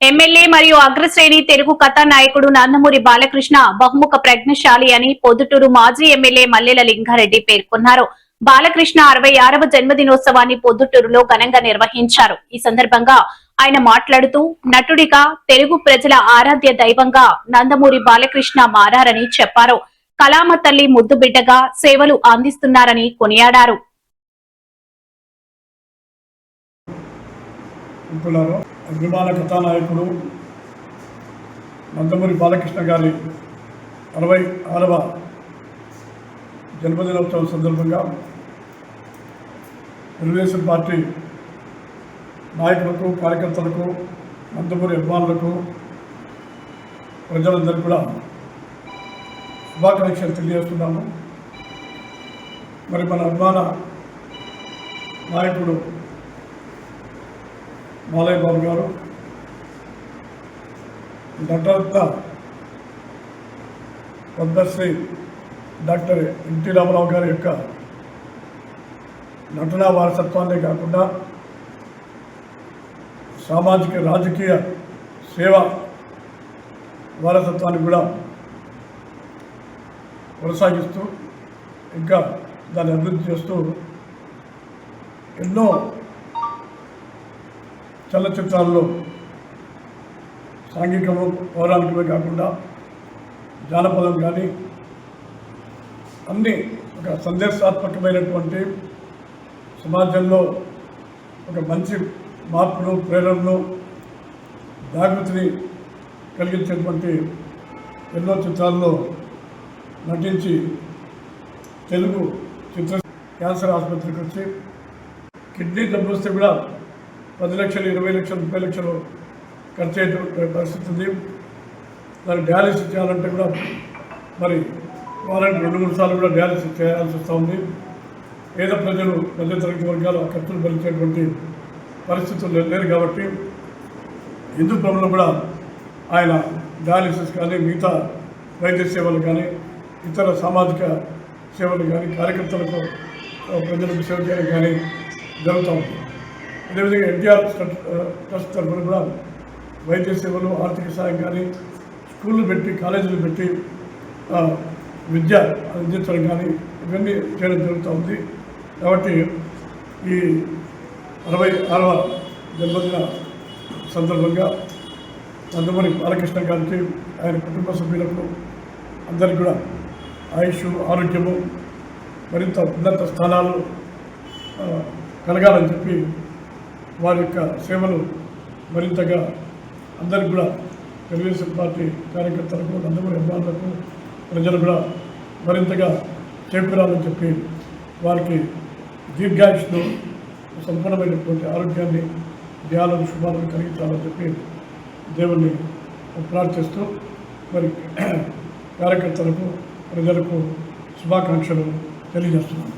MLA మరియు అగ్రశ్రేణి తెలుగు కథానాయకుడు నందమూరి బాలకృష్ణ బహుముఖ ప్రజ్ఞశాలి అని పొద్దుటూరు మాజీ ఎమ్మెల్యే మల్లెల లింగారెడ్డి పేర్కొన్నారు. బాలకృష్ణ 66వ జన్మదినోత్సవాన్ని పొద్దుటూరులో ఘనంగా నిర్వహించారు. ఈ సందర్భంగా ఆయన మాట్లాడుతూ నటుడిగా తెలుగు ప్రజల ఆరాధ్య దైవంగా నందమూరి బాలకృష్ణ మారారని చెప్పారు. కళామ తల్లి ముద్దు బిడ్డగా సేవలు అందిస్తున్నారని కొనియాడారు. అభిమాన కథానాయకుడు నందమూరి బాలకృష్ణ గారి 66వ జన్మదినోత్సవం సందర్భంగా తెలుగుదేశం పార్టీ నాయకులకు, కార్యకర్తలకు, నందమూరి అభిమానులకు, ప్రజలందరికీ కూడా శుభాకాంక్షలు తెలియజేస్తున్నాము. మరి మన అభిమాన నాయకుడు మాలయ్య బాబు గారు నటరత్న పద్మశ్రీ డాక్టర్ ఎన్టీ రామారావు గారి యొక్క నటనా వారసత్వాన్నే కాకుండా సామాజిక రాజకీయ సేవ వారసత్వాన్ని కూడా కొనసాగిస్తూ ఇంకా దాన్ని అభివృద్ధి చేస్తూ ఎన్నో చలనచిత్రాల్లో సాంఘికము, పౌరాణికమే కాకుండా జానపదం కానీ అన్నీ ఒక సందేశాత్మకమైనటువంటి సమాజంలో ఒక మంచి మార్పును, ప్రేరణను, జాగృతిని కలిగించేటువంటి ఎన్నో చిత్రాల్లో నటించి తెలుగు చిత్ర క్యాన్సర్ ఆసుపత్రికి వచ్చి కిడ్నీ జబ్బు వస్తే కూడా 10 లక్షలు, 20 లక్షలు, 30 లక్షలు ఖర్చు అయ్యే పరిస్థితి ఉంది. దాన్ని డయాలిసిస్ చేయాలంటే కూడా మరి వారానికి 2-3 సార్లు కూడా డయాలిసిస్ చేయాల్సి వస్తూ ఉంది. పేద ప్రజలు, మధ్యతరగతి వర్గాలు ఆ ఖర్చులు భరించేటువంటి పరిస్థితులు లేరు కాబట్టి హిందూపురంలో కూడా ఆయన డయాలిసిస్ కానీ, మిగతా వైద్య సేవలు కానీ, ఇతర సామాజిక సేవలు కానీ, కార్యకర్తలకు, ప్రజలకు సేవ చేయడం కానీ జరుగుతూ ఉంది. అదేవిధంగా ఎన్టీఆర్ ట్రస్ట్ తరఫున కూడా వైద్య సేవలు, ఆర్థిక సాయం కానీ, స్కూళ్ళు పెట్టి, కాలేజీలు పెట్టి విద్య అందించడం కానీ ఇవన్నీ చేయడం జరుగుతూ ఉంది. కాబట్టి ఈ 66వ జన్మదిన సందర్భంగా నందమూరి బాలకృష్ణ గారికి, ఆయన కుటుంబ సభ్యులకు అందరికీ కూడా ఆయుష్, ఆరోగ్యము, మరింత ఉన్నత స్థానాలు కలగాలని చెప్పి వారి యొక్క సేవలు మరింతగా అందరికీ కూడా తెలుగుదేశం పార్టీ కార్యకర్తలకు, నందమూరి అభిమానులకు, ప్రజలు కూడా మరింతగా చేకూరాలని చెప్పి వారికి దీర్ఘాయుష్ను, సంపూర్ణమైనటువంటి ఆరోగ్యాన్ని, ధ్యానం, శుభాలను కలిగించాలని చెప్పి దేవుణ్ణి ప్రార్థిస్తూ మరి కార్యకర్తలకు, ప్రజలకు శుభాకాంక్షలు తెలియజేస్తున్నాను.